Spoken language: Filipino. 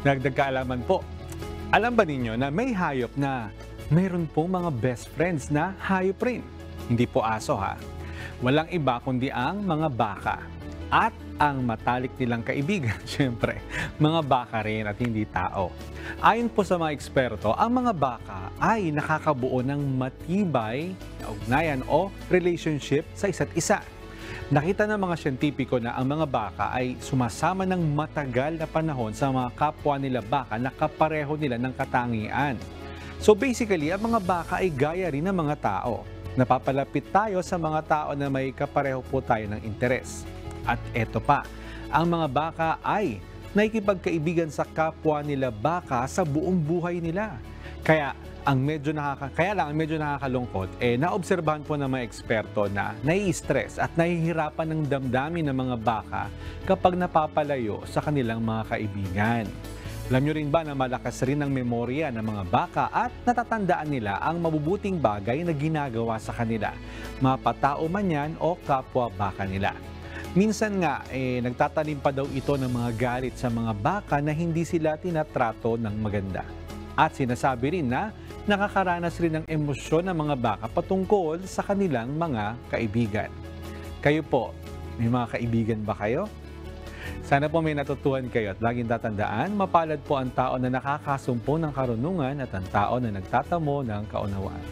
Dagdag kaalaman po, alam ba ninyo na may hayop na mayroon pong mga best friends na hayop rin? Hindi po aso ha. Walang iba kundi ang mga baka. At ang matalik nilang kaibigan, syempre, mga baka rin at hindi tao. Ayon po sa mga eksperto, ang mga baka ay nakakabuo ng matibay na ugnayan o relationship sa isa't isa. Nakita ng mga siyentipiko na ang mga baka ay sumasama ng matagal na panahon sa mga kapwa nila baka na kapareho nila ng katangian. So basically, ang mga baka ay gaya rin ng mga tao. Napapalapit tayo sa mga tao na may kapareho po tayo ng interes. At eto pa, ang mga baka ay nakikipagkaibigan sa kapwa nila baka sa buong buhay nila. Kaya lang ang medyo nakakalungkot, naobserbahan po ng mga eksperto na nai-stress at nahihirapan ng damdamin ng mga baka kapag napapalayo sa kanilang mga kaibigan. Alam nyo rin ba na malakas rin ang memorya ng mga baka at natatandaan nila ang mabubuting bagay na ginagawa sa kanila, mapatao man yan o kapwa baka nila. Minsan nga, nagtatanim pa daw ito ng mga galit sa mga baka na hindi sila tinatrato ng maganda. At sinasabi rin na nakakaranas rin ng emosyon ng mga baka patungkol sa kanilang mga kaibigan. Kayo po, may mga kaibigan ba kayo? Sana po may natutuhan kayo at laging tatandaan, mapalad po ang tao na nakakasumpo ng karunungan at ang tao na nagtatamo ng kaunawaan.